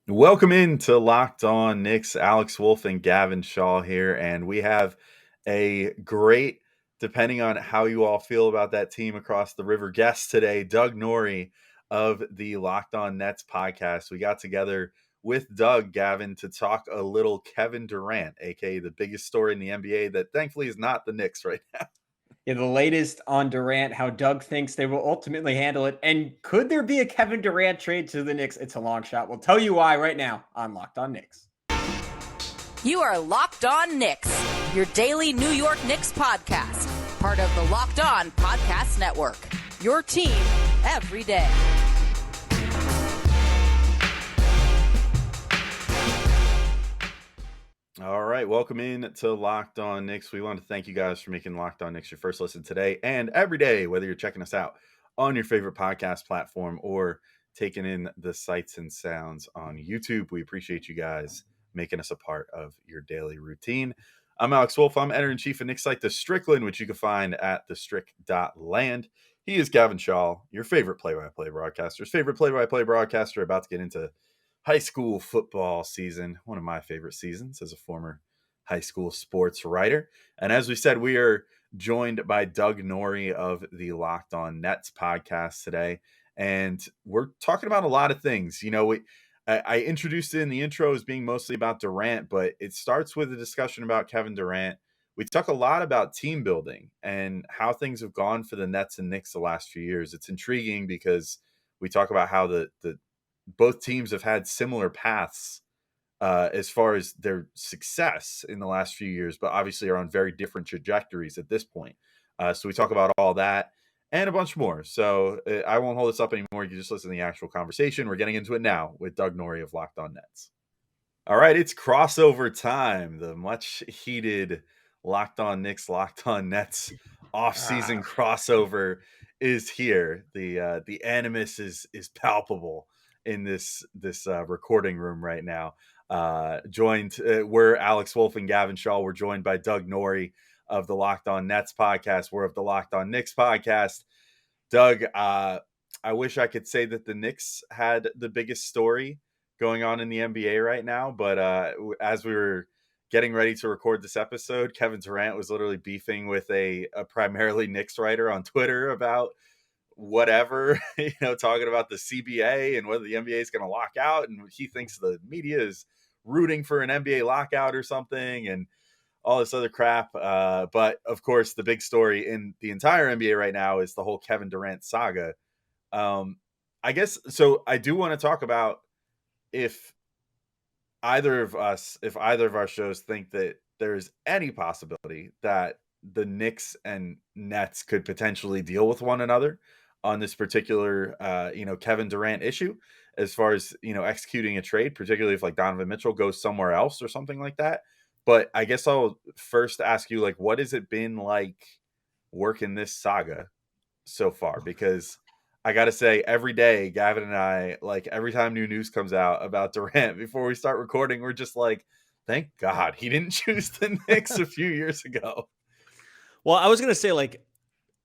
Welcome into Locked On Knicks. Alex Wolfe and Gavin Schall here, and we have a great, depending on how you all feel about that team across the river, guest today, Doug Norrie of the Locked On Nets podcast. We got together with Doug, Gavin, to talk a little Kevin Durant, aka the biggest story in the NBA that thankfully is not the Knicks right now. Yeah, the latest on Durant, how Doug thinks they will ultimately handle it. And could there be a Kevin Durant trade to the Knicks? It's a long shot. We'll tell you why right now on Locked On Knicks. You are Locked On Knicks, your daily New York Knicks podcast, part of the Locked On Podcast Network. Your team every day. All right, welcome in to Locked On Knicks. We want to thank you guys for making Locked On Knicks your first listen today and every day, whether you're checking us out on your favorite podcast platform or taking in the sights and sounds on YouTube. We appreciate you guys making us a part of your daily routine. I'm Alex Wolfe. I'm editor-in-chief of Knicks site The Strickland, which you can find at thestrick.land. He is Gavin Schall, your favorite play-by-play broadcaster's favorite play-by-play broadcaster, about to get into high school football season, one of my favorite seasons as a former high school sports writer. And as we said, we are joined by Doug Norrie of the Locked On Nets podcast today. And we're talking about a lot of things. You know, I introduced it in the intro as being mostly about Durant, but it starts with a discussion about Kevin Durant. We talk a lot about team building and how things have gone for the Nets and Knicks the last few years. It's intriguing because we talk about how the both teams have had similar paths as far as their success in the last few years, but obviously are on very different trajectories at this point. So we talk about all that and a bunch more. So I won't hold this up anymore. You can just listen to the actual conversation. We're getting into it now with Doug Norrie of Locked On Nets. All right, it's crossover time. The much heated Locked On Knicks, Locked On Nets offseason crossover is here. The animus is palpable in this recording room right now. We're Alex Wolfe and Gavin Schall. We're joined by Doug Norrie of the Locked On Nets podcast. We're of the Locked On Knicks podcast. Doug, I wish I could say that the Knicks had the biggest story going on in the NBA right now, but as we were getting ready to record this episode, Kevin Durant was literally beefing with a primarily Knicks writer on Twitter about whatever, talking about the CBA and whether the NBA is going to lock out, and he thinks the media is rooting for an NBA lockout or something, and all this other crap. But of course, the big story in the entire NBA right now is the whole Kevin Durant saga. I guess so. I do want to talk about if either of our shows think that there's any possibility that the Knicks and Nets could potentially deal with one another on this particular, Kevin Durant issue, as far as, executing a trade, particularly if like Donovan Mitchell goes somewhere else or something like that. But I guess I'll first ask you, like, what has it been like working this saga so far? Because I got to say, every day, Gavin and I, like, every time new news comes out about Durant, before we start recording, we're just like, thank God he didn't choose the Knicks a few years ago. Well, I was going to say, like,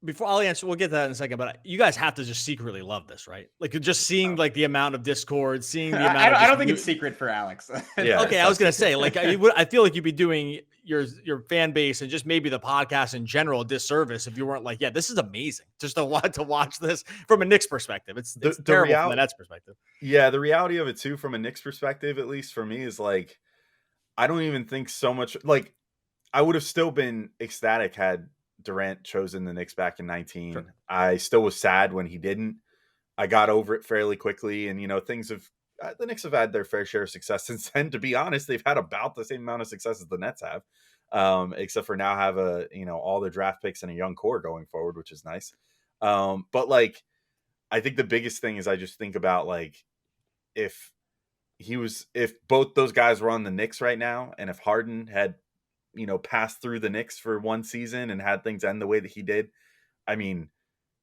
before I'll answer, we'll get to that in a second, but you guys have to just secretly love this, right? Like, just seeing like the amount of discord, seeing the amount I don't think it's secret for Alex. Yeah. Okay, I was going to say, like, I feel like you'd be doing your fan base and just maybe the podcast in general a disservice if you weren't like, yeah, this is amazing. Just to watch this from a Knicks perspective. It's terrible from the Nets perspective. Yeah, the reality of it too, from a Knicks perspective, at least for me, is like, I don't even think so much, like, I would have still been ecstatic had Durant chosen the Knicks back in 19. Sure. I still was sad when he didn't. I got over it fairly quickly, and the Knicks have had their fair share of success since then. To be honest, they've had about the same amount of success as the Nets have, except for now have all their draft picks and a young core going forward, which is nice. But like, I think the biggest thing is I just think about, like, if both those guys were on the Knicks right now, and if Harden had passed through the Knicks for one season and had things end the way that he did, I mean,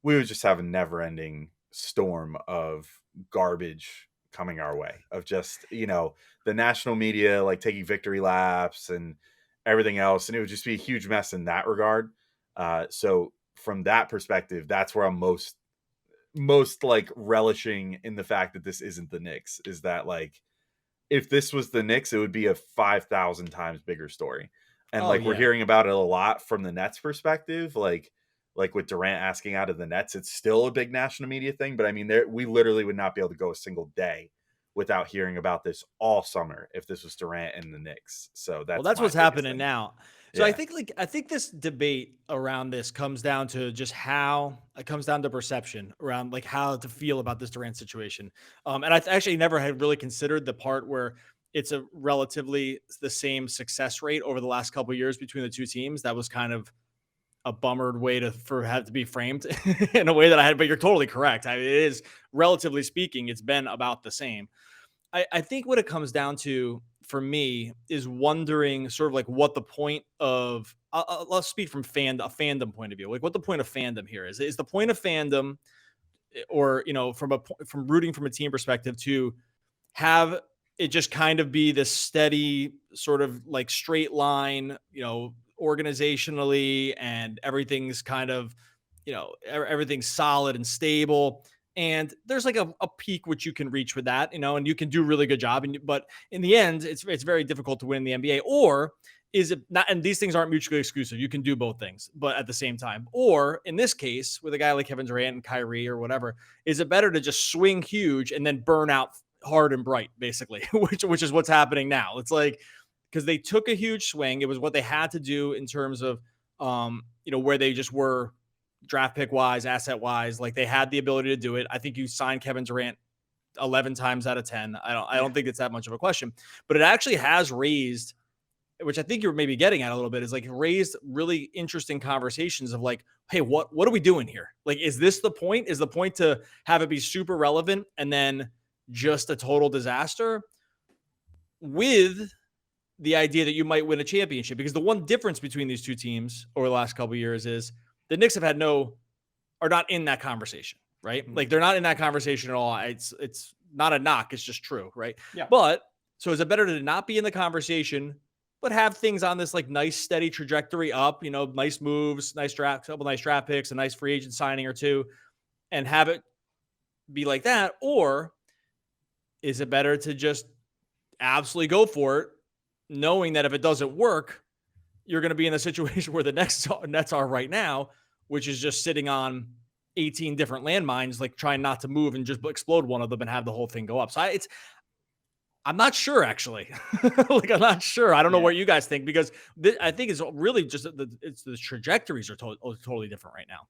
we would just have a never-ending storm of garbage coming our way, of just, the national media, like, taking victory laps and everything else. And it would just be a huge mess in that regard. So from that perspective, that's where I'm most like relishing in the fact that this isn't the Knicks, is that, like, if this was the Knicks, it would be a 5,000 times bigger story. And Oh, we're yeah. hearing about it a lot from the Nets perspective, like with Durant asking out of the Nets, it's still a big national media thing. But I mean, we literally would not be able to go a single day without hearing about this all summer if this was Durant and the Knicks. So That's my what's biggest happening thing. now. So Yeah. I think this debate around this comes down to just how it comes down to perception around like how to feel about this Durant situation. And I actually never had really considered the part where it's a relatively the same success rate over the last couple of years between the two teams. That was kind of a bummered way for have to be framed in a way that I had, but you're totally correct. It is, relatively speaking, it's been about the same. I think what it comes down to for me is wondering sort of like what the point of let's speak from a fandom point of view, like what the point of fandom here is the point of fandom, or from rooting from a team perspective, to have it just kind of be this steady sort of like straight line, organizationally, and everything's kind of, everything's solid and stable. And there's like a peak which you can reach with that, and you can do a really good job. But in the end, it's very difficult to win the NBA. Or is it not? And these things aren't mutually exclusive. You can do both things, but at the same time. Or in this case, with a guy like Kevin Durant and Kyrie or whatever, is it better to just swing huge and then burn out hard and bright, basically, which is what's happening now? It's like, because they took a huge swing. It was what they had to do in terms of, where they just were draft pick wise, asset wise. Like, they had the ability to do it. I think you signed Kevin Durant 11 times out of 10. I don't think it's that much of a question, but it actually has raised, which I think you're maybe getting at a little bit, is like raised really interesting conversations of like, hey, what are we doing here? Like, is this the point? Is the point to have it be super relevant and then just a total disaster, with the idea that you might win a championship? Because the one difference between these two teams over the last couple of years is the Knicks are not in that conversation, right? Like, they're not in that conversation at all. It's not a knock. It's just true, right? Yeah. But so is it better to not be in the conversation, but have things on this like nice steady trajectory up, nice moves, couple nice draft picks, a nice free agent signing or two, and have it be like that? Or is it better to just absolutely go for it, knowing that if it doesn't work, you're going to be in the situation where the Nets are right now, which is just sitting on 18 different landmines, like trying not to move and just explode one of them and have the whole thing go up. So I'm not sure, actually. Like, I'm not sure. I don't know what you guys think, because I think it's really just the trajectories are totally different right now.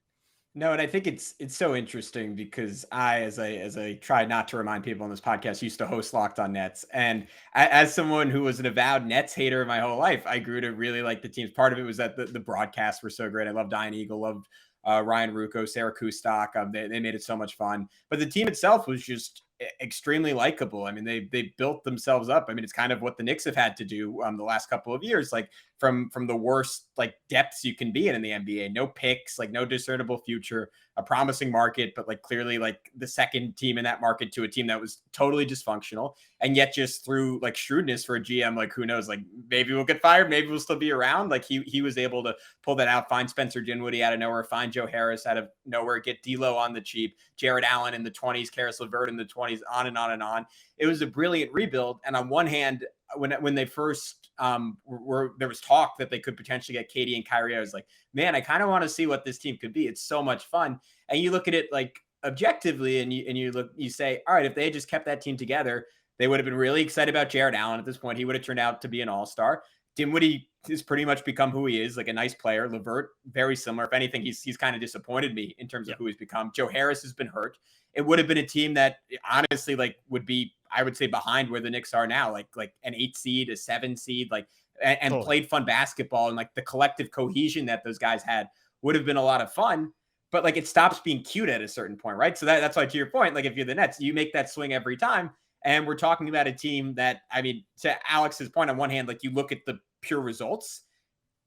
No, and I think it's so interesting because as I try not to remind people on this podcast, used to host Locked On Nets. And as someone who was an avowed Nets hater my whole life, I grew to really like the teams. Part of it was that the broadcasts were so great. I loved Ian Eagle, loved Ryan Ruocco, Sarah Kustok. They made it so much fun. But the team itself was just extremely likable. I mean, they built themselves up. I mean, it's kind of what the Knicks have had to do the last couple of years, like from the worst like depths you can be in the NBA. No picks, like no discernible future, a promising market, but like clearly like the second team in that market to a team that was totally dysfunctional. And yet just through like shrewdness for a GM, like who knows, like maybe we'll get fired, maybe we'll still be around. Like he was able to pull that out, find Spencer Dinwiddie out of nowhere, find Joe Harris out of nowhere, get D'Lo on the cheap, Jared Allen in the 20s, Karis LeVert in the 20s, on and on and on. It was a brilliant rebuild. And on one hand, when they first there was talk that they could potentially get KD and Kyrie, I was like, man, I kind of want to see what this team could be. It's so much fun. And you look at it like objectively, and you say, all right, if they had just kept that team together, they would have been really excited about Jared Allen at this point. He would have turned out to be an all-star. Dinwiddie has pretty much become who he is, like a nice player. LeVert, very similar. If anything, he's kind of disappointed me in terms of who he's become. Joe Harris has been hurt. It would have been a team that honestly like would be, I would say, behind where the Knicks are now, like an 8 seed, a 7 seed, like and totally played fun basketball, and like the collective cohesion that those guys had would have been a lot of fun. But like it stops being cute at a certain point, right? So that's why, to your point, like if you're the Nets, you make that swing every time. And we're talking about a team that, I mean, to Alex's point, on one hand, like you look at the pure results,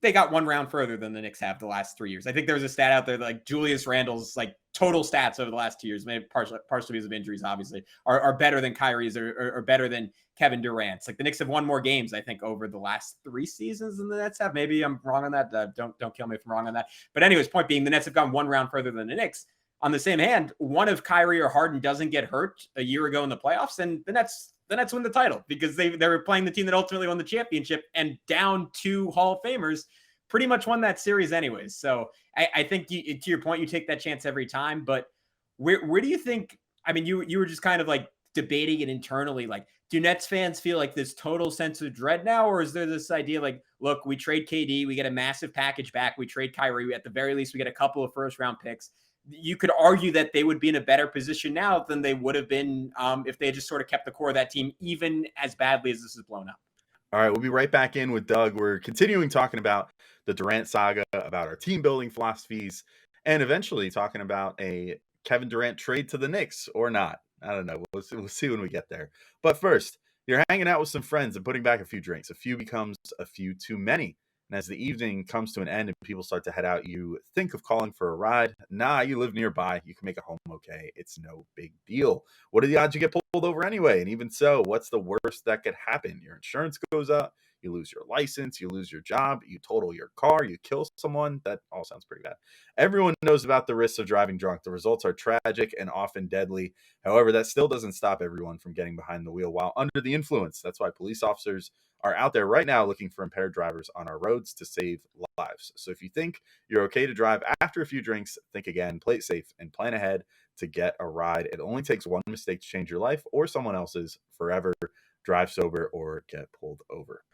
they got one round further than the Knicks have the last 3 years. I think there was a stat out there that like Julius Randle's like total stats over the last 2 years, maybe partially because of injuries, obviously, are better than Kyrie's or better than Kevin Durant's. Like the Knicks have won more games, I think, over the last 3 seasons than the Nets have. Maybe I'm wrong on that. Don't kill me if I'm wrong on that. But anyways, point being, the Nets have gone one round further than the Knicks. on the same hand, one of Kyrie or Harden doesn't get hurt a year ago in the playoffs, and the Nets win the title because they were playing the team that ultimately won the championship, and down 2 Hall of Famers pretty much won that series anyways. So I think to your point, you take that chance every time. But where do you think, I mean, you were just kind of like debating it internally, like, do Nets fans feel like this total sense of dread now? Or is there this idea like, look, we trade KD, we get a massive package back, we trade Kyrie, at the very least, we get a couple of first round picks. You could argue that they would be in a better position now than they would have been if they had just sort of kept the core of that team, even as badly as this is blown up. All right, we'll be right back in with Doug. We're continuing talking about the Durant saga, about our team building philosophies, and eventually talking about a Kevin Durant trade to the Knicks or not. I don't know. We'll see when we get there. But first, you're hanging out with some friends and putting back a few drinks. A few becomes a few too many. And as the evening comes to an end and people start to head out, you think of calling for a ride. Nah, you live nearby. You can make it home okay. It's no big deal. What are the odds you get pulled over anyway? And even so, what's the worst that could happen? Your insurance goes up. You lose your license, you lose your job, you total your car, you kill someone. That all sounds pretty bad. Everyone knows about the risks of driving drunk. The results are tragic and often deadly. However, that still doesn't stop everyone from getting behind the wheel while under the influence. That's why police officers are out there right now looking for impaired drivers on our roads to save lives. So if you think you're okay to drive after a few drinks, think again, play it safe, and plan ahead to get a ride. It only takes one mistake to change your life or someone else's forever. Drive sober or get pulled over.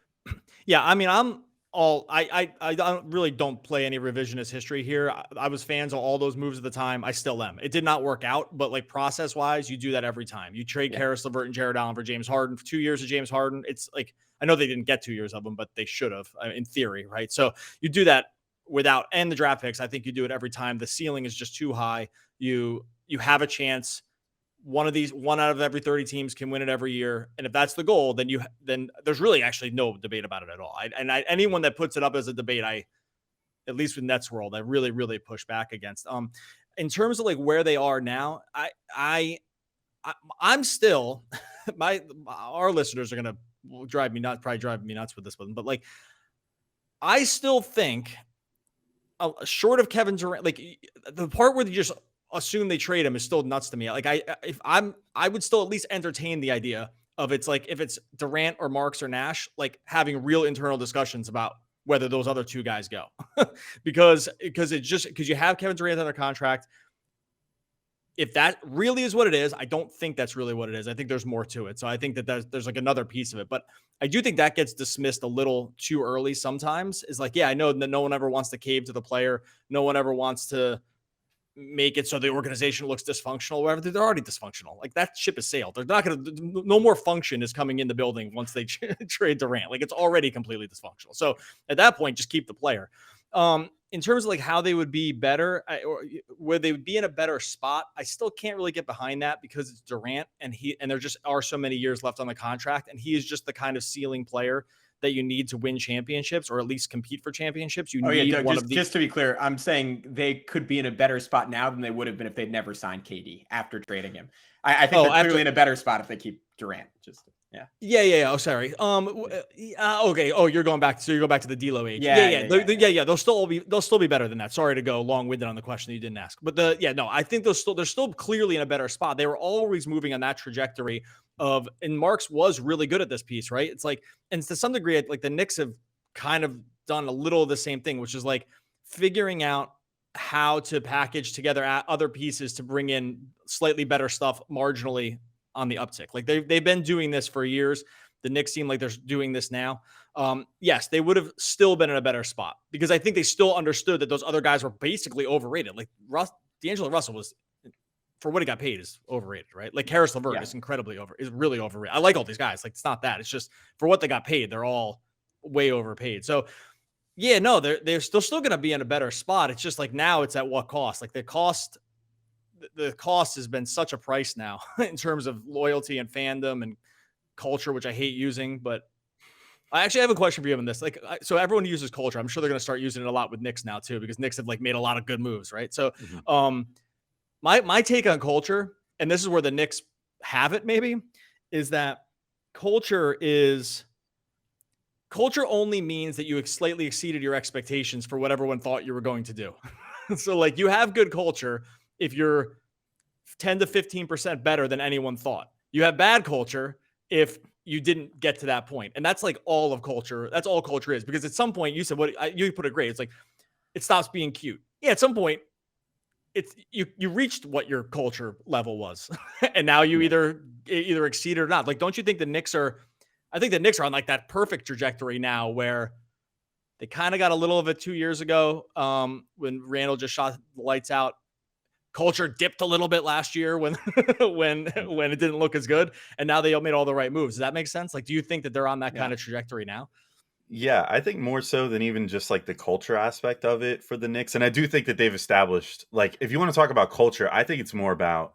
Yeah, I mean, I really don't play any revisionist history here. I was fans of all those moves at the time. I still am. It did not work out, but like process wise, you do that every time. You trade Karis LeVert and Jared Allen for James Harden for 2 years of James Harden. It's like, I know they didn't get 2 years of him, but they should have in theory, right? So you do that and the draft picks. I think you do it every time. The ceiling is just too high. You have a chance. One out of every 30 teams can win it every year. And if that's the goal, then there's really actually no debate about it at all. Anyone that puts it up as a debate, at least with Nets world, I really, really push back against. In terms of like where they are now, I'm still, our listeners are going to drive me nuts with this one, but like, I still think short of Kevin Durant, like the part where you just assume they trade him is still nuts to me. Like I would still at least entertain the idea of it's like if it's Durant or Marks or Nash, like having real internal discussions about whether those other two guys go because you have Kevin Durant under contract. If that really is what it is, I don't think that's really what it is. I think there's more to it. So I think that there's like another piece of it, but I do think that gets dismissed a little too early sometimes. Is like, yeah, I know that no one ever wants to cave to the player. No one ever wants to make it so the organization looks dysfunctional, whatever. They're already dysfunctional. Like that ship has sailed. They're not going to, no more function is coming in the building once they trade Durant. Like it's already completely dysfunctional. So at that point, just keep the player. In terms of like how they would be better or where they would be in a better spot, I still can't really get behind that because it's Durant and there just are so many years left on the contract. And he is just the kind of ceiling player that you need to win championships or at least compete for championships. Doug, just to be clear, I'm saying they could be in a better spot now than they would have been if they'd never signed KD after trading him. I think they're clearly in a better spot if they keep Durant. Yeah. Oh, sorry. Okay. Oh, you're going back. So you go back to the D'Lo age. Yeah. They'll still be better than that. Sorry to go long-winded on the question that you didn't ask, but I think they're still clearly in a better spot. They were always moving on that trajectory and Marks was really good at this piece, right? It's like, and to some degree, like the Knicks have kind of done a little of the same thing, which is like figuring out how to package together other pieces to bring in slightly better stuff marginally on the uptick. Like they've been doing this for years. The Knicks seem like they're doing this now. Yes, they would have still been in a better spot because I think they still understood that those other guys were basically overrated. Like D'Angelo Russell was, for what he got paid, is overrated, right? Like Karis LeVert is really overrated. I like all these guys. Like it's not that. It's just for what they got paid, they're all way overpaid. So yeah, no, they're still going to be in a better spot. It's just like now it's at what cost? Like the cost has been such a price now in terms of loyalty and fandom and culture, which I hate using, but I actually have a question for you on this. Like, so everyone uses culture. I'm sure they're going to start using it a lot with Knicks now too, because Knicks have like made a lot of good moves, right? So, my take on culture, and this is where the Knicks have it maybe, is that culture only means that you slightly exceeded your expectations for what everyone thought you were going to do. So like you have good culture if you're 10 to 15% better than anyone thought. You have bad culture if you didn't get to that point. And that's like all of culture. That's all culture is, because at some point you said, you put it great. It's like, it stops being cute. Yeah. At some point it's, you reached what your culture level was. And now you either exceed it or not. Like, don't you think I think the Knicks are on like that perfect trajectory now where they kind of got a little of it 2 years ago when Randall just shot the lights out. Culture dipped a little bit last year when when it didn't look as good, and now they made all the right moves. Does that make sense? Like, do you think that they're on that kind of trajectory now? Yeah, I think more so than even just like the culture aspect of it for the Knicks. And I do think that they've established, like, if you want to talk about culture, I think it's more about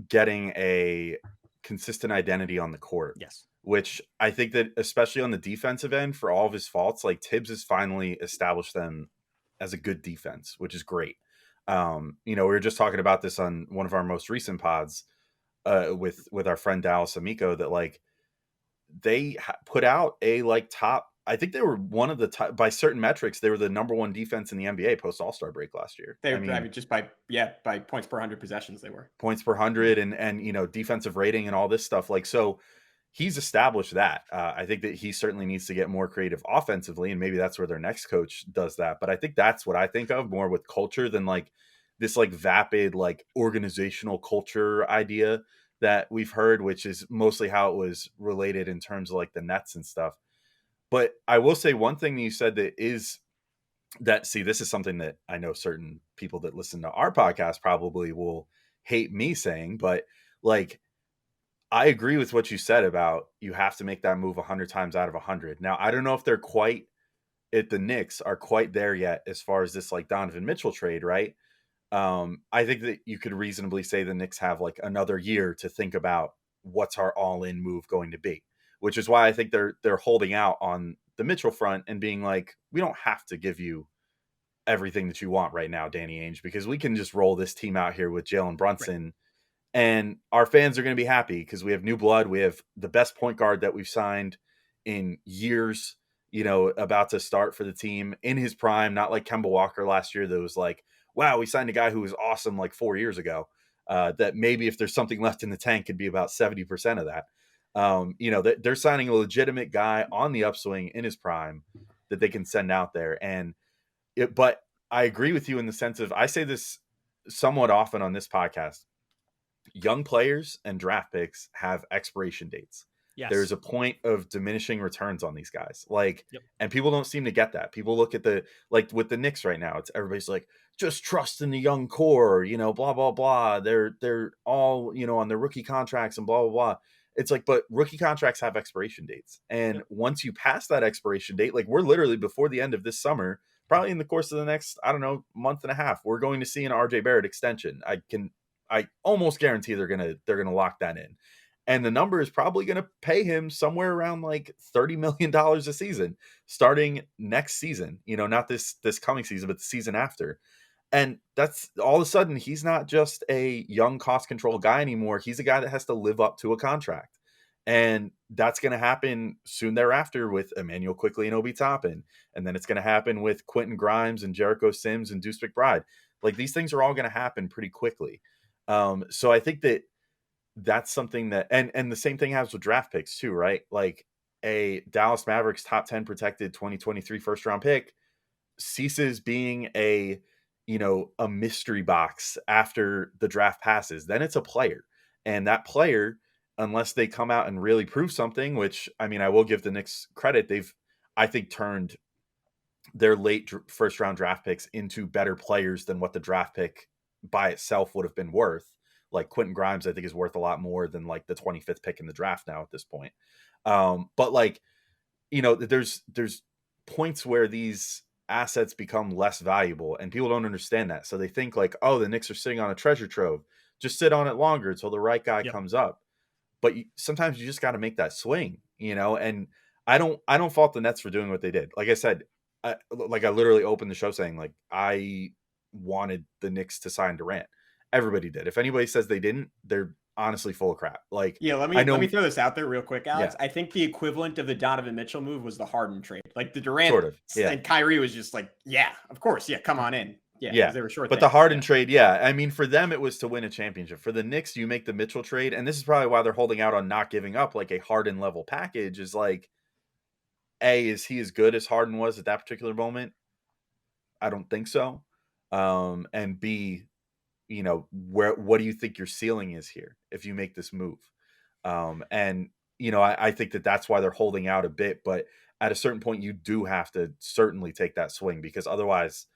getting a consistent identity on the court. Yes. Which I think that especially on the defensive end, for all of his faults, like Tibbs has finally established them as a good defense, which is great. We were just talking about this on one of our most recent pods with our friend Dallas Amico, that like they put out a like top. I think they were one of the top, by certain metrics, they were the number one defense in the NBA post All-Star break last year. I mean, just by points per 100 possessions, they were points per 100 and defensive rating and all this stuff. Like, so he's established that. I think that he certainly needs to get more creative offensively, and maybe that's where their next coach does that. But I think that's what I think of more with culture than like this like vapid like organizational culture idea that we've heard, which is mostly how it was related in terms of like the Nets and stuff. But I will say one thing that you said this is something that I know certain people that listen to our podcast probably will hate me saying, but like, I agree with what you said about you have to make that move 100 times out of 100. Now, I don't know if they're quite the Knicks are quite there yet as far as this like Donovan Mitchell trade, right? I think that you could reasonably say the Knicks have like another year to think about what's our all-in move going to be, which is why I think they're holding out on the Mitchell front and being like, we don't have to give you everything that you want right now, Danny Ainge, because we can just roll this team out here with Jalen Brunson. Right. And our fans are going to be happy because we have new blood. We have the best point guard that we've signed in years, about to start for the team in his prime, not like Kemba Walker last year that was like, wow, we signed a guy who was awesome like 4 years ago. That maybe if there's something left in the tank could be about 70% of that. They're signing a legitimate guy on the upswing in his prime that they can send out there. But I agree with you in the sense of, I say this somewhat often on this podcast, young players and draft picks have expiration dates. Yes. There's a point of diminishing returns on these guys. Like, yep. And people don't seem to get that. People look at with the Knicks right now, it's everybody's like, just trust in the young core, blah, blah, blah. They're all, on their rookie contracts and blah, blah, blah. It's like, but rookie contracts have expiration dates. And yep. Once you pass that expiration date, like we're literally before the end of this summer, probably in the course of the next, month and a half, we're going to see an RJ Barrett extension. I almost guarantee they're gonna lock that in, and the number is probably gonna pay him somewhere around like $30 million a season, starting next season. Not this coming season, but the season after. And that's all of a sudden he's not just a young cost control guy anymore. He's a guy that has to live up to a contract, and that's gonna happen soon thereafter with Emmanuel Quickley and Obi Toppin, and then it's gonna happen with Quentin Grimes and Jericho Sims and Deuce McBride. Like, these things are all gonna happen pretty quickly. So I think that that's something that, and the same thing happens with draft picks too, right? Like a Dallas Mavericks top 10 protected 2023 first round pick ceases being a mystery box after the draft passes. Then it's a player, and that player, unless they come out and really prove something, which I will give the Knicks credit. They've, I think, turned their late first round draft picks into better players than what the draft pick by itself would have been worth. Like Quentin Grimes, I think, is worth a lot more than like the 25th pick in the draft now at this point. But like, there's points where these assets become less valuable and people don't understand that. So they think like, oh, the Knicks are sitting on a treasure trove. Just sit on it longer until the right guy comes up. But sometimes you just got to make that swing, and I don't fault the Nets for doing what they did. Like I said, I literally opened the show saying like, I wanted the Knicks to sign Durant. Everybody did. If anybody says they didn't, they're honestly full of crap. Like, yeah, let me throw this out there real quick, Alex. Yeah. I think the equivalent of the Donovan Mitchell move was the Harden trade. Like the Durant and Kyrie was just like, yeah, of course, yeah, come on in. Yeah. They were short. But the Harden trade, I mean, for them, it was to win a championship. For the Knicks, you make the Mitchell trade. And this is probably why they're holding out on not giving up like a Harden level package is like, A, is he as good as Harden was at that particular moment? I don't think so. And B, what do you think your ceiling is here if you make this move? And I think that's why they're holding out a bit, but at a certain point you do have to certainly take that swing, because otherwise,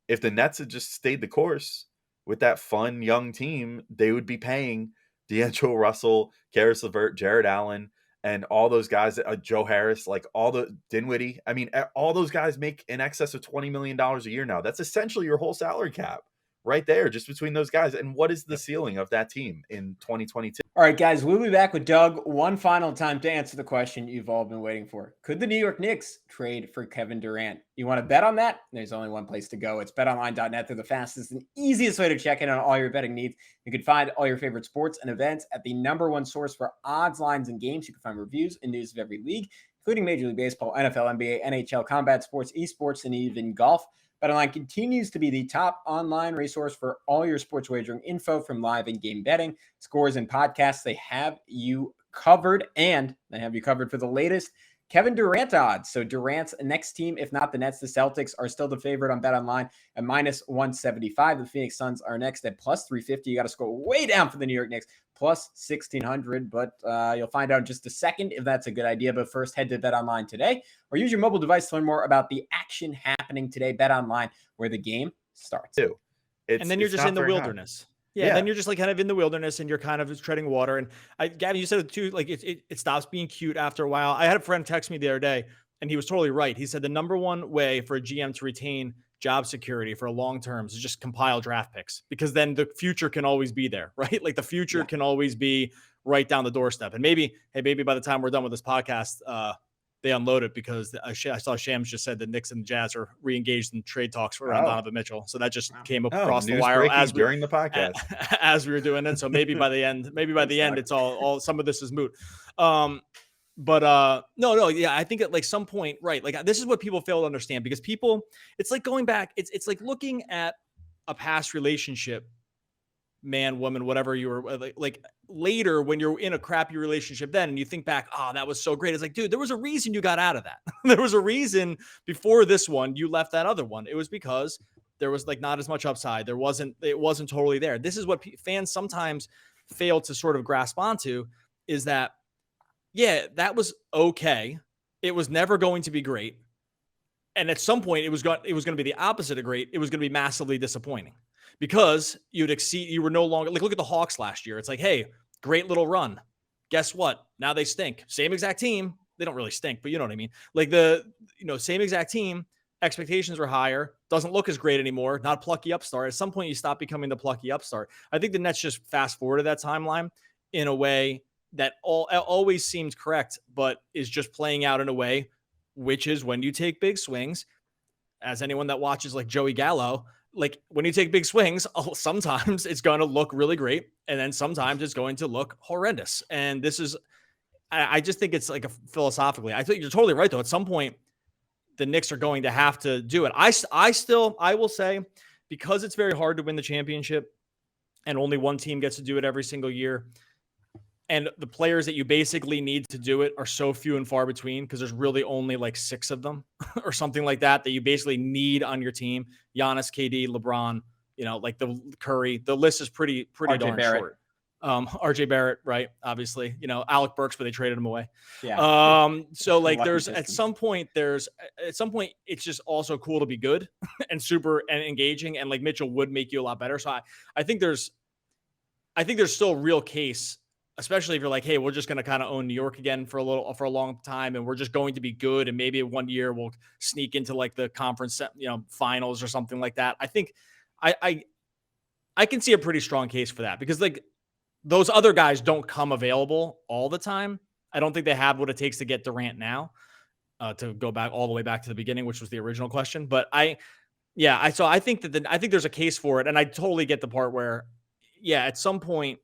if the Nets had just stayed the course with that fun young team, they would be paying D'Angelo Russell, Karis LeVert, Jared Allen, and all those guys, Joe Harris, like all the Dinwiddie. I mean, all those guys make in excess of $20 million a year now. That's essentially your whole salary cap right there, just between those guys. And what is the ceiling of that team in 2022? All right, guys, we'll be back with Doug one final time to answer the question you've all been waiting for. Could the New York Knicks trade for Kevin Durant? You want to bet on that? There's only one place to go. It's betonline.net. They're the fastest and easiest way to check in on all your betting needs. You can find all your favorite sports and events at the #1 source for odds, lines, and games. You can find reviews and news of every league, including Major League Baseball, NFL, NBA, NHL, combat sports, esports, and even golf. BetOnline continues to be the top online resource for all your sports wagering info, from live and game betting, scores, and podcasts. They have you covered, and they have you covered for the latest Kevin Durant odds. So Durant's next team, if not the Nets, the Celtics, are still the favorite on BetOnline at -175. The Phoenix Suns are next at +350. You got to scroll way down for the New York Knicks, +1600. But you'll find out in just a second if that's a good idea. But first, head to BetOnline today or use your mobile device to learn more about the action happening today. BetOnline, where the game starts. And then you're just in the wilderness. Yeah, then you're just like kind of in the wilderness and you're kind of treading water. And Gavin, you said it too, like it stops being cute after a while. I had a friend text me the other day and he was totally right. He said the #1 way for a GM to retain job security for a long term is just compile draft picks, because then the future can always be there, right? Like the future can always be right down the doorstep. And maybe by the time we're done with this podcast, they unload it, because I saw Shams just said the Knicks and the Jazz are re-engaged in trade talks around Donovan Mitchell. So that just came up across the wire during the podcast as we were doing it. So maybe by the end, it's all some of this is moot. No, I think at like some point, right? Like this is what people fail to understand, because people, it's like going back, it's like looking at a past relationship, man, woman, whatever you were like later when you're in a crappy relationship then, and you think back, oh, that was so great. It's like, dude, there was a reason you got out of that. There was a reason before this one, you left that other one. It was because there was like not as much upside. It wasn't totally there. This is what fans sometimes fail to sort of grasp onto, is that, yeah, that was okay. It was never going to be great. And at some point it was going to be the opposite of great. It was going to be massively disappointing, because you were no longer like, look at the Hawks last year. It's like, hey, great little run. Guess what? Now they stink. Same exact team. They don't really stink, but you know what I mean? Like same exact team. Expectations were higher. Doesn't look as great anymore. Not plucky upstart. At some point you stop becoming the plucky upstart. I think the Nets just fast forwarded that timeline in a way that always seemed correct, but is just playing out in a way, which is when you take big swings, as anyone that watches like Joey Gallo, like when you take big swings, sometimes it's going to look really great, and then sometimes it's going to look horrendous. And this is, I just think it's like philosophically, I think you're totally right though. At some point, the Knicks are going to have to do it. I will say, because it's very hard to win the championship and only one team gets to do it every single year, and the players that you basically need to do it are so few and far between, because there's really only like 6 of them or something like that you basically need on your team. Giannis, KD, LeBron, like the Curry. The list is pretty darn short. RJ Barrett, right? Obviously, Alec Burks, but they traded him away. Yeah. So like at some point it's just also cool to be good and super and engaging, and like Mitchell would make you a lot better. So I think there's still a real case, especially if you're like, hey, we're just going to kind of own New York again for a long time, and we're just going to be good, and maybe one year we'll sneak into like the conference, finals or something like that. I think I can see a pretty strong case for that, because like those other guys don't come available all the time. I don't think they have what it takes to get Durant now, to go back all the way back to the beginning, which was the original question. But I think there's a case for it. And I totally get the part where, at some point,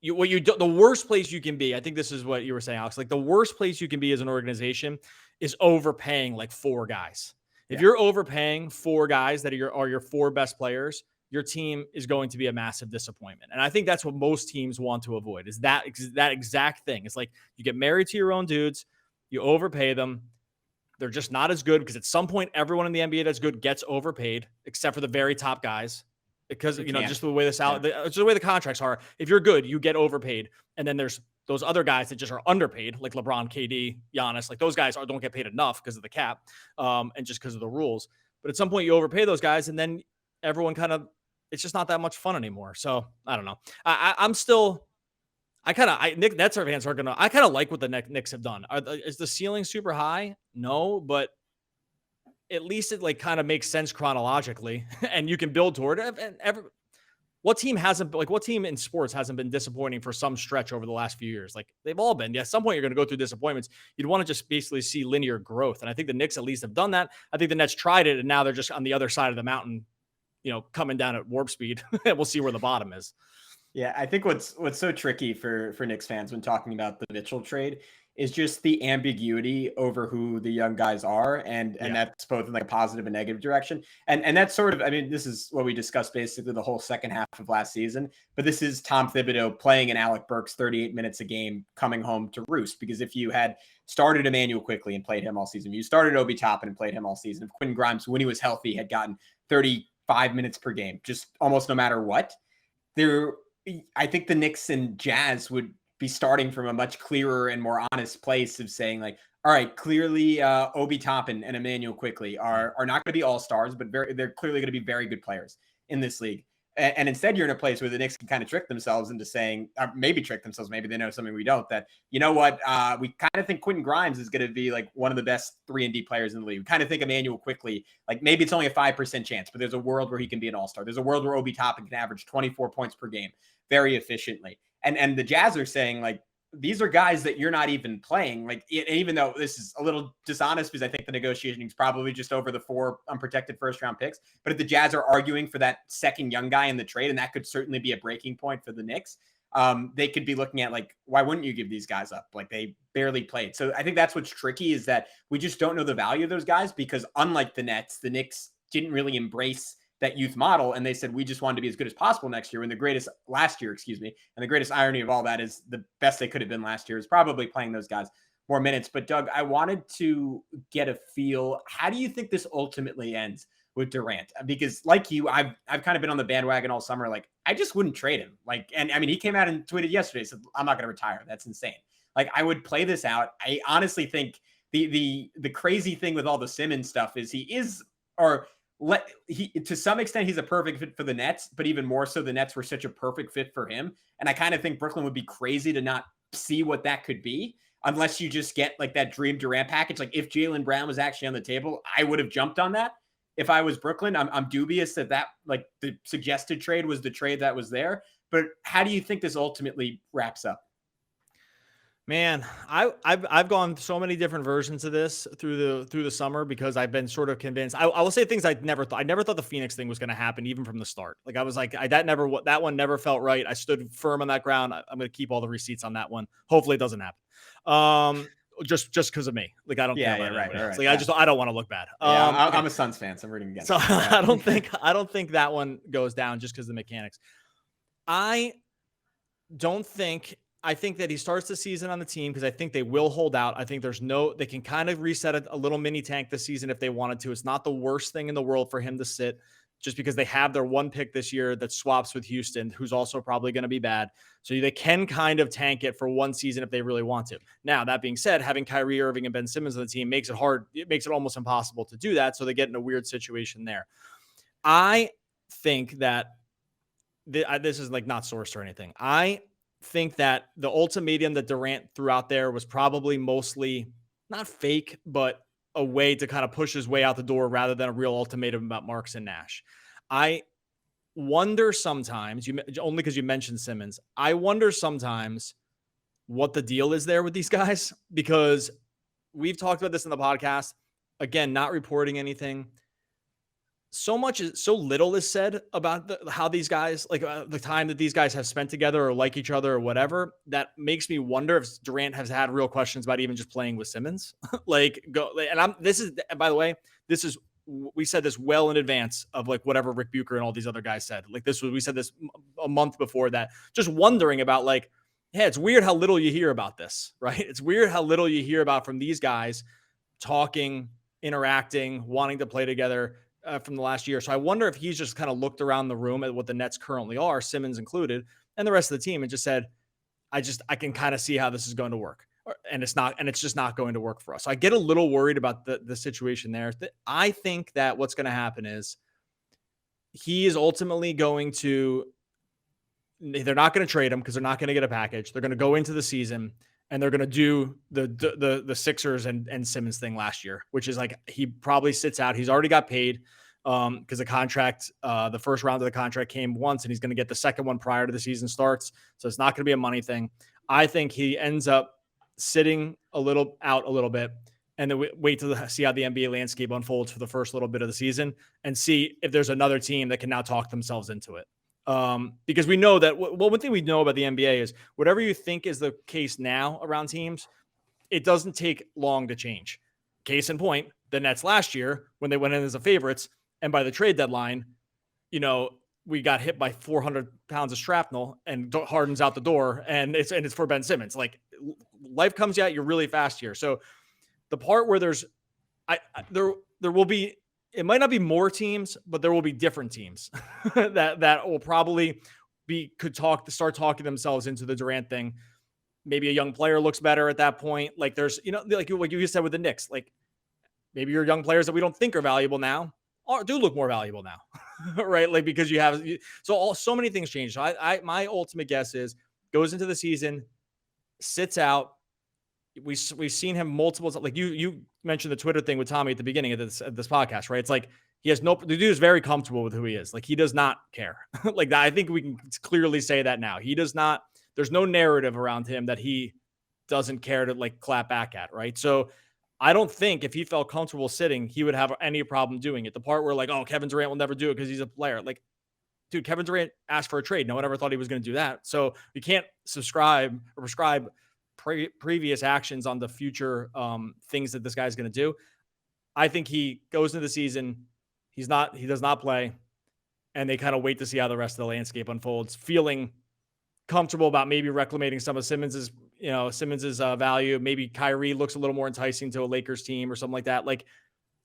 the worst place you can be, I think this is what you were saying, Alex, like the worst place you can be as an organization is overpaying like 4 guys. If you're overpaying 4 guys that are your 4 best players, your team is going to be a massive disappointment. And I think that's what most teams want to avoid, is that exact thing. It's like you get married to your own dudes, you overpay them. They're just not as good because at some point, everyone in the NBA that's good gets overpaid, except for the very top guys. Because, just the way just the way the contracts are. If you're good, you get overpaid. And then there's those other guys that just are underpaid, like LeBron, KD, Giannis. Like those guys don't get paid enough because of the cap and just because of the rules. But at some point, you overpay those guys, and then everyone it's just not that much fun anymore. So I don't know. Nets fans are I kind of like what the Knicks have done. Is the ceiling super high? No, but at least it kind of makes sense chronologically, and you can build toward it. And what team in sports hasn't been disappointing for some stretch over the last few years? Like they've all been. Yeah, at some point you're going to go through disappointments. You'd want to just basically see linear growth, and I think the Knicks at least have done that. I think the Nets tried it, and now they're just on the other side of the mountain, coming down at warp speed. We'll see where the bottom is. Yeah, I think what's so tricky for Knicks fans when talking about the Mitchell trade is just the ambiguity over who the young guys are, and that's both in like a positive and negative direction. And that's sort of, this is what we discussed basically the whole second half of last season. But this is Tom Thibodeau playing in Alec Burks 38 minutes a game, coming home to roost. Because if you had started Emmanuel Quickley and played him all season, you started Obi Toppin and played him all season, if Quentin Grimes, when he was healthy, had gotten 35 minutes per game, just almost no matter what, I think the Knicks and Jazz would be starting from a much clearer and more honest place of saying like, all right, clearly Obi Toppin and Emmanuel Quickley are not going to be all-stars, but they're clearly going to be very good players in this league. And instead you're in a place where the Knicks can kind of trick themselves into saying, or maybe trick themselves, maybe they know something we don't, that, you know what, we kind of think Quentin Grimes is going to be like one of the best 3-and-D players in the league. We kind of think Emmanuel Quickley, like maybe it's only a 5% chance, but there's a world where he can be an all-star. There's a world where Obi Toppin can average 24 points per game very efficiently. And the Jazz are saying like, these are guys that you're not even playing. Like, even though this is a little dishonest because I think the negotiation is probably just over the 4 unprotected first-round picks. But if the Jazz are arguing for that second young guy in the trade, and that could certainly be a breaking point for the Knicks, they could be looking at like, why wouldn't you give these guys up? Like they barely played. So I think that's what's tricky, is that we just don't know the value of those guys, because unlike the Nets, the Knicks didn't really embrace that youth model. And they said, we just wanted to be as good as possible next year. And the greatest irony of all that is the best they could have been last year is probably playing those guys more minutes. But Doug, I wanted to get a feel. How do you think this ultimately ends with Durant? Because like you, I've kind of been on the bandwagon all summer. Like I just wouldn't trade him. Like, and he came out and tweeted yesterday, said, I'm not going to retire. That's insane. Like I would play this out. I honestly think the crazy thing with all the Simmons stuff is to some extent, he's a perfect fit for the Nets, but even more so, the Nets were such a perfect fit for him. And I kind of think Brooklyn would be crazy to not see what that could be, unless you just get like that dream Durant package. Like if Jaylen Brown was actually on the table, I would have jumped on that. If I was Brooklyn, I'm dubious that like the suggested trade was the trade that was there. But how do you think this ultimately wraps up? Man, I've gone so many different versions of this through the summer, because I've been sort of convinced. I will say things I never thought the Phoenix thing was going to happen, even from the start. Like I was like, that one never felt right. I stood firm on that ground. I'm going to keep all the receipts on that one. Hopefully it doesn't happen. Just because of me. Like I don't care about it. Right. Like I don't want to look bad. I'm a Suns fan, so I'm rooting against. So I don't think that one goes down just because of the mechanics. I think that he starts the season on the team because I think they will hold out. I think they can kind of reset a little mini tank this season if they wanted to. It's not the worst thing in the world for him to sit, just because they have their one pick this year that swaps with Houston, who's also probably going to be bad. So they can kind of tank it for one season if they really want to. Now, that being said, having Kyrie Irving and Ben Simmons on the team makes it hard. It makes it almost impossible to do that. So they get in a weird situation there. I think that this is like not sourced or anything. I think that the ultimatum that Durant threw out there was probably mostly not fake, but a way to kind of push his way out the door rather than a real ultimatum about Marks and Nash. I wonder sometimes, only because you mentioned Simmons, I wonder sometimes what the deal is there with these guys, because we've talked about this in the podcast. Again, not reporting anything. So little is said about how these guys, like the time that these guys have spent together or like each other or whatever, that makes me wonder if Durant has had real questions about even just playing with Simmons. By the way, this is we said this well in advance of like whatever Rick Bucher and all these other guys said. Like we said this a month before that, just wondering about like, yeah, it's weird how little you hear about this, right? It's weird how little you hear about from these guys talking, interacting, wanting to play together from the last year. So I wonder if he's just kind of looked around the room at what the Nets currently are, Simmons included, and the rest of the team, and just said, I can kind of see how this is going to work. And it's just not going to work for us. So I get a little worried about the situation there. I think that what's going to happen is he is ultimately going to, they're not going to trade him because they're not going to get a package. They're going to go into the season and they're going to do the Sixers and Simmons thing last year, which is like, he probably sits out. He's already got paid because the contract, the first round of the contract came once, and he's going to get the second one prior to the season starts. So it's not going to be a money thing. I think he ends up sitting a little bit, and then wait to see how the NBA landscape unfolds for the first little bit of the season and see if there's another team that can now talk themselves into it. Because we know that, one thing we know about the NBA is whatever you think is the case now around teams, it doesn't take long to change. Case in point, the Nets last year, when they went in as the favorites, and by the trade deadline, we got hit by 400 pounds of shrapnel and Harden's out the door, and it's for Ben Simmons. Like, life comes at you really fast here. So the part where there will be, it might not be more teams, but there will be different teams that will probably start talking themselves into the Durant thing. Maybe a young player looks better at that point. Like there's, like you said with the Knicks, like maybe your young players that we don't think are valuable now do look more valuable now, right? Like, because you have, so many things change. So my ultimate guess is goes into the season, sits out. We've seen him multiple times. Like you mentioned the Twitter thing with Tommy at the beginning of this podcast, right? It's like the dude is very comfortable with who he is. Like, he does not care. Like that. I think we can clearly say that now. He does not. There's no narrative around him that he doesn't care to like clap back at, right? So I don't think if he felt comfortable sitting, he would have any problem doing it. The part where like, oh, Kevin Durant will never do it because he's a player. Like, dude, Kevin Durant asked for a trade. No one ever thought he was going to do that. So we can't prescribe previous actions on the future things that this guy's going to do. I think he goes into the season. He does not play. And they kind of wait to see how the rest of the landscape unfolds, feeling comfortable about maybe reclamating some of Simmons's value. Maybe Kyrie looks a little more enticing to a Lakers team or something like that. Like,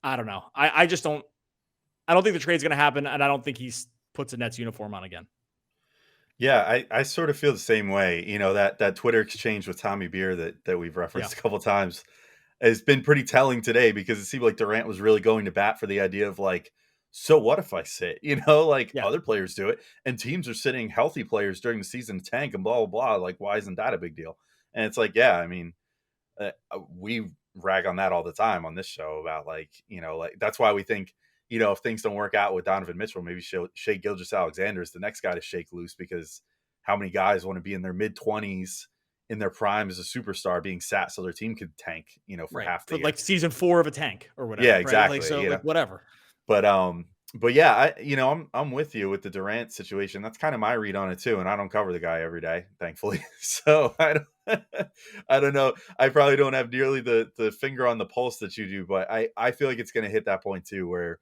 I don't know. I don't think the trade's going to happen. And I don't think he puts a Nets uniform on again. Yeah, I sort of feel the same way. That Twitter exchange with Tommy Beer that we've referenced a couple times has been pretty telling today, because it seemed like Durant was really going to bat for the idea of like, so what if I sit? Other players do it, and teams are sitting healthy players during the season to tank and blah, blah, blah. Like, why isn't that a big deal? And it's like, yeah, I mean, we rag on that all the time on this show about like that's why we think, if things don't work out with Donovan Mitchell, maybe Shai Gilgeous-Alexander is the next guy to shake loose, because how many guys want to be in their mid-20s in their prime as a superstar being sat so their team could tank, for half the year. Like season 4 of a tank or whatever. Yeah, exactly. Right? Like whatever. But yeah, I'm with you with the Durant situation. That's kind of my read on it too. And I don't cover the guy every day, thankfully. So I don't know. I probably don't have nearly the finger on the pulse that you do, but I feel like it's going to hit that point too, where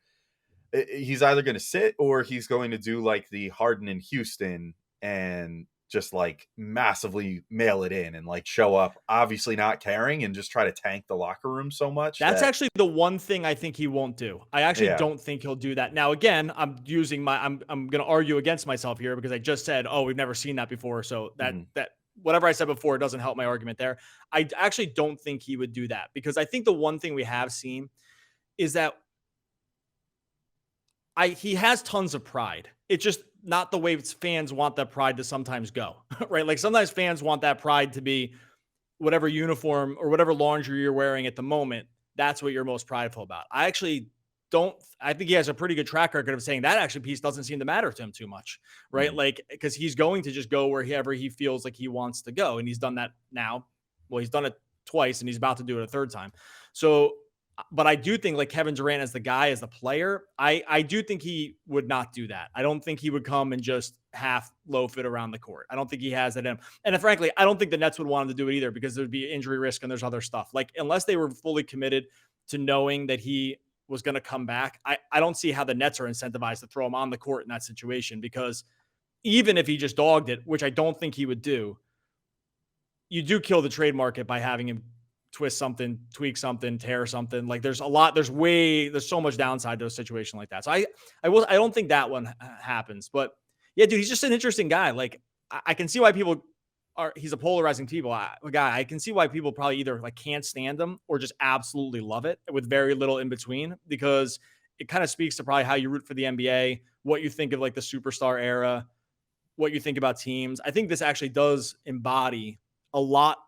he's either going to sit or he's going to do like the Harden in Houston and just like massively mail it in and like show up, obviously not caring, and just try to tank the locker room so much. That's actually the one thing I think he won't do. I actually don't think he'll do that. Now, again, I'm going to argue against myself here, because I just said, oh, we've never seen that before. So that whatever I said before doesn't help my argument there. I actually don't think he would do that, because I think the one thing we have seen is that he has tons of pride. It's just not the way fans want that pride to sometimes go, right? Like sometimes fans want that pride to be whatever uniform or whatever laundry you're wearing at the moment. That's what you're most prideful about. I think he has a pretty good track record of saying that actually piece doesn't seem to matter to him too much, right? Mm-hmm. Like, because he's going to just go wherever he feels like he wants to go. And he's done that now. Well, he's done it twice and he's about to do it a third time. So, but I do think like Kevin Durant as the guy, as the player, I do think he would not do that. I don't think he would come and just half loaf it around the court. I don't think he has that in him. And frankly, I don't think the Nets would want him to do it either, because there'd be injury risk and there's other stuff. Like, unless they were fully committed to knowing that he was going to come back, I don't see how the Nets are incentivized to throw him on the court in that situation, because even if he just dogged it, which I don't think he would do, you do kill the trade market by having him twist something, tweak something, tear something. Like there's so much downside to a situation like that. So I don't think that one happens, but yeah, dude, he's just an interesting guy. Like I can see why he's a polarizing guy. I can see why people probably either like can't stand him or just absolutely love it with very little in between, because it kind of speaks to probably how you root for the NBA, what you think of like the superstar era, what you think about teams. I think this actually does embody a lot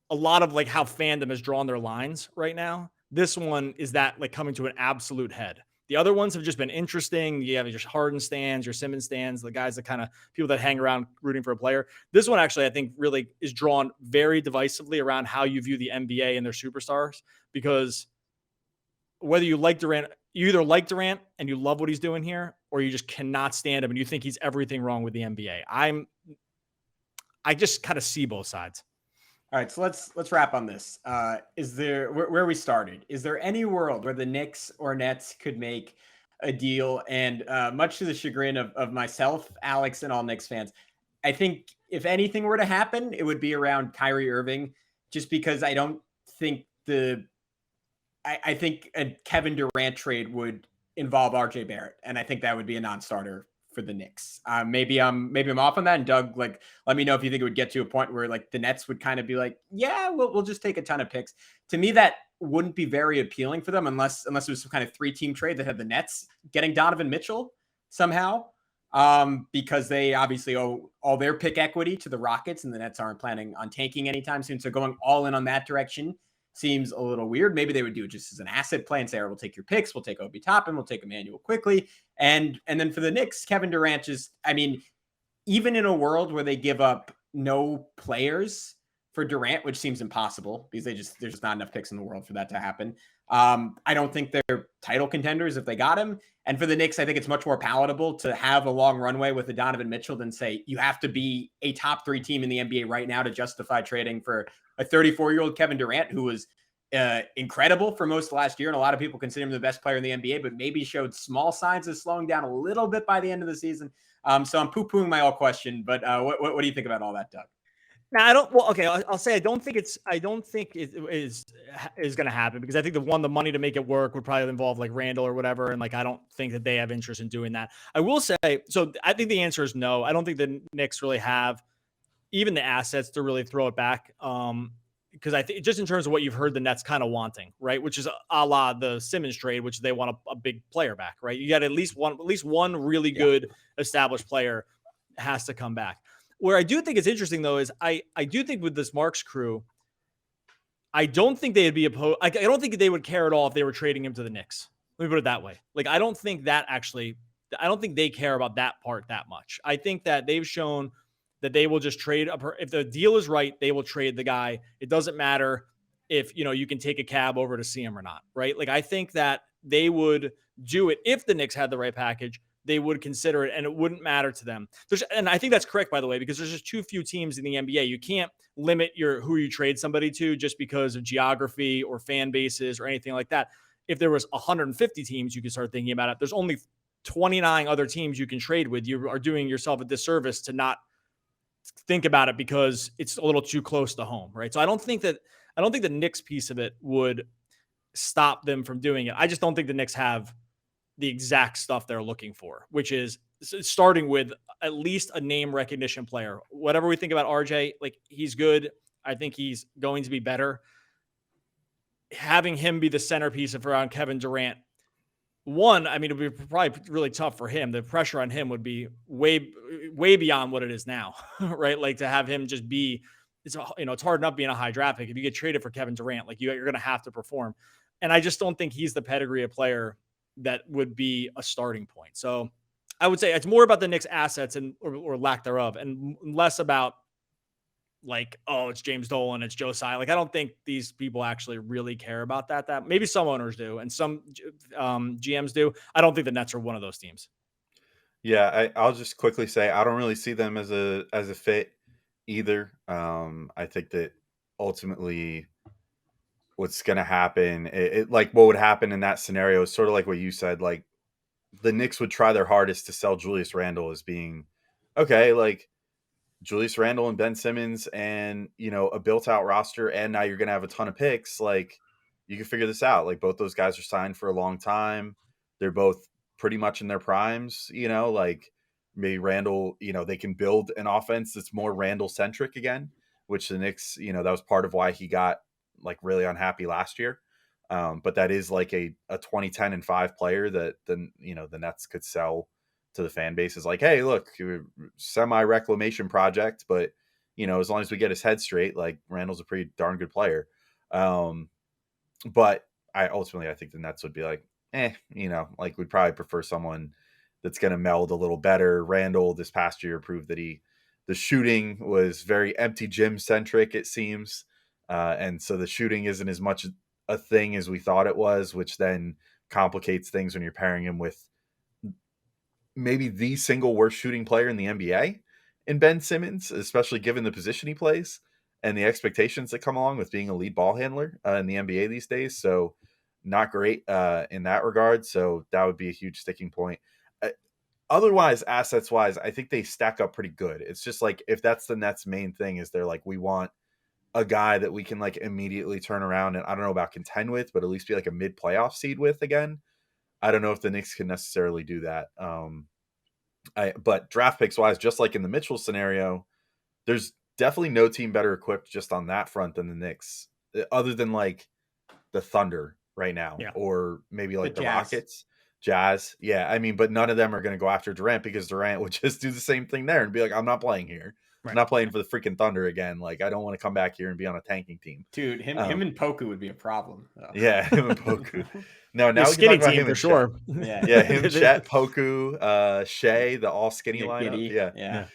of like how fandom has drawn their lines right now. This one is that like coming to an absolute head. The other ones have just been interesting. You have your Harden stands, your Simmons stands, the guys that kind of people that hang around rooting for a player. This one actually, I think, really is drawn very divisively around how you view the NBA and their superstars, because whether you like Durant, you either like Durant and you love what he's doing here, or you just cannot stand him and you think he's everything wrong with the NBA. I just kind of see both sides. All right, so let's wrap on this. Is there where we started? Is there any world where the Knicks or Nets could make a deal? And much to the chagrin of myself, Alex, and all Knicks fans, I think if anything were to happen, it would be around Kyrie Irving, just because I don't think I think a Kevin Durant trade would involve RJ Barrett, and I think that would be a non-starter for the Knicks. Maybe I'm off on that. And Doug, like, let me know if you think it would get to a point where like the Nets would kind of be like, yeah, we'll just take a ton of picks. To me, that wouldn't be very appealing for them unless it was some kind of 3-team trade that had the Nets getting Donovan Mitchell somehow. Because they obviously owe all their pick equity to the Rockets, and the Nets aren't planning on tanking anytime soon. So going all in on that direction seems a little weird. Maybe they would do it just as an asset play and say, all right, we'll take your picks. We'll take Obi Toppin. We'll take Emmanuel quickly. And then for the Knicks, Kevin Durant even in a world where they give up no players for Durant, which seems impossible because there's just not enough picks in the world for that to happen. I don't think they're title contenders if they got him. And for the Knicks, I think it's much more palatable to have a long runway with a Donovan Mitchell than say you have to be a top 3 team in the NBA right now to justify trading for a 34-year-old Kevin Durant, who was incredible for most of last year. And a lot of people consider him the best player in the NBA, but maybe showed small signs of slowing down a little bit by the end of the season. So I'm poo-pooing my all question, but what do you think about all that, Doug? Now, I don't. Well, okay, I'll say I don't think it is going to happen, because I think the money to make it work would probably involve like Randall or whatever, and like I don't think that they have interest in doing that. I will say, so I think the answer is no. I don't think the Knicks really have even the assets to really throw it back. Because I think just in terms of what you've heard the Nets kind of wanting, right, which is a la the Simmons trade, which they want a big player back, right? You got at least one really good established player has to come back. Where I do think it's interesting, though, is I do think with this Marks crew, I don't think they'd be opposed. I don't think they would care at all if they were trading him to the Knicks. Let me put it that way. Like, I don't think they care about that part that much. I think that they've shown that they will just trade up. If the deal is right, they will trade the guy. It doesn't matter if, you can take a cab over to see him or not, right? Like, I think that they would do it if the Knicks had the right package. They would consider it, and it wouldn't matter to them. And I think that's correct, by the way, because there's just too few teams in the NBA. You can't limit who you trade somebody to just because of geography or fan bases or anything like that. If there was 150 teams, you could start thinking about it. There's only 29 other teams you can trade with. You are doing yourself a disservice to not think about it because it's a little too close to home, right? So I don't think the Knicks piece of it would stop them from doing it. I just don't think the Knicks have the exact stuff they're looking for, which is starting with at least a name recognition player. Whatever we think about RJ, like, he's good. I think he's going to be better. Having him be the centerpiece of around Kevin Durant, it would be probably really tough for him. The pressure on him would be way, way beyond what it is now, right? Like, to have him just be, it's hard enough being a high draft pick. If you get traded for Kevin Durant, like, you're going to have to perform. And I just don't think he's the pedigree of player that would be a starting point. So I would say it's more about the Knicks assets or lack thereof, and less about like, oh, it's James Dolan, it's Joe Tsai. Like, I don't think these people actually really care about that. That maybe some owners do and some GMs do. I don't think the Nets are one of those teams. Yeah, I'll just quickly say I don't really see them as a fit either. I think that ultimately what's going to happen. It like what would happen in that scenario is sort of like what you said. Like the Knicks would try their hardest to sell Julius Randle as being okay, like Julius Randle and Ben Simmons and, a built out roster. And now you're going to have a ton of picks. Like you can figure this out. Like both those guys are signed for a long time. They're both pretty much in their primes, like maybe Randle, they can build an offense that's more Randle centric again, which the Knicks, that was part of why he got like really unhappy last year. But that is like a 2010 and 5 player that then, the Nets could sell to the fan base is like, hey, look, semi reclamation project, but as long as we get his head straight, like Randall's a pretty darn good player. But I think the Nets would be like, like we'd probably prefer someone that's going to meld a little better. Randall this past year proved that the shooting was very empty gym centric, it seems. And so the shooting isn't as much a thing as we thought it was, which then complicates things when you're pairing him with maybe the single worst shooting player in the NBA in Ben Simmons, especially given the position he plays and the expectations that come along with being a lead ball handler in the NBA these days. So not great in that regard. So that would be a huge sticking point. Otherwise, assets wise, I think they stack up pretty good. It's just like, if that's the Nets' main thing is they're like, we want a guy that we can like immediately turn around and I don't know about contend with, but at least be like a mid playoff seed with again. I don't know if the Knicks can necessarily do that. But draft picks wise, just like in the Mitchell scenario, there's definitely no team better equipped just on that front than the Knicks, other than like the Thunder right now, or maybe like the Rockets, Jazz. Yeah. I mean, but none of them are going to go after Durant because Durant would just do the same thing there and be like, I'm not playing here. Right. I'm not playing for the freaking Thunder again. Like, I don't want to come back here and be on a tanking team. Dude, him and Poku would be a problem. Though. Yeah, him and Poku. No, now we can skinny talk about team him for sure. Yeah, him, Chet, Poku, Shea, the all skinny lineup. Yeah.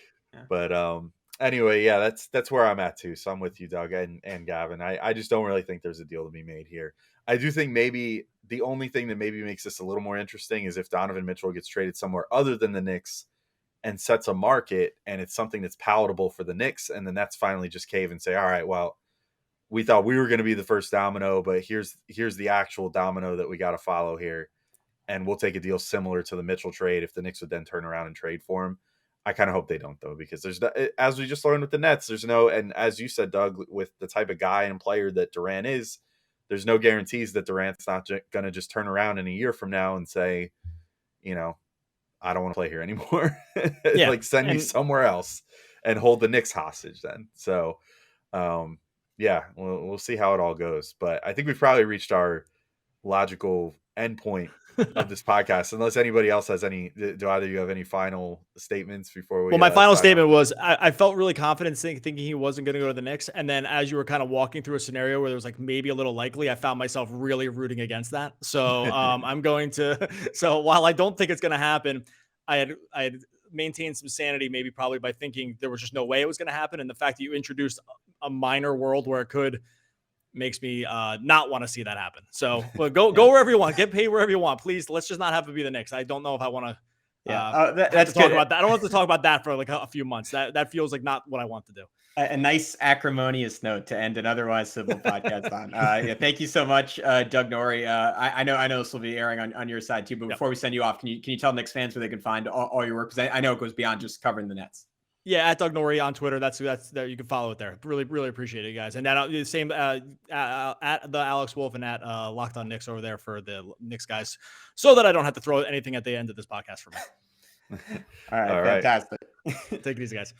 But anyway, yeah, that's where I'm at too. So I'm with you, Doug and Gavin. I just don't really think there's a deal to be made here. I do think maybe the only thing that maybe makes this a little more interesting is if Donovan Mitchell gets traded somewhere other than the Knicks and sets a market, and it's something that's palatable for the Knicks, and the Nets finally just cave and say, all right, well, we thought we were going to be the first domino, but here's the actual domino that we got to follow here. And we'll take a deal similar to the Mitchell trade if the Knicks would then turn around and trade for him. I kind of hope they don't, though, because there's, as we just learned with the Nets, there's no, and as you said, Doug, with the type of guy and player that Durant is, there's no guarantees that Durant's not going to just turn around in a year from now and say, I don't want to play here anymore. Like send me somewhere else and hold the Knicks hostage then. So, we'll see how it all goes. But I think we've probably reached our logical endpoint of this podcast, unless anybody else has any. Do either of you have any final statements before we? Well, my final statement was I felt really confident thinking he wasn't going to go to the Knicks, and then as you were kind of walking through a scenario where there was like maybe a little likely, I found myself really rooting against that. So I'm going to. So while I don't think it's going to happen, I had maintained some sanity, maybe probably by thinking there was just no way it was going to happen, and the fact that you introduced a minor world where it could. Makes me not want to see that happen. So go wherever you want, get paid wherever you want. Please, let's just not have to be the Knicks. I don't know if I want to. That's talk about that. I don't want to talk about that for like a few months. That feels like not what I want to do. A nice acrimonious note to end an otherwise civil podcast on. Thank you so much, Doug Norrie. I know this will be airing on your side too. But before we send you off, can you tell Knicks fans where they can find all your work? Because I know it goes beyond just covering the Nets. Yeah, at Doug Norrie on Twitter. That's there. You can follow it there. Really, really appreciate it, guys. And that the same at the Alex Wolfe and at Locked On Knicks over there for the Knicks guys, so that I don't have to throw anything at the end of this podcast for me. All right, fantastic. Take it easy, guys.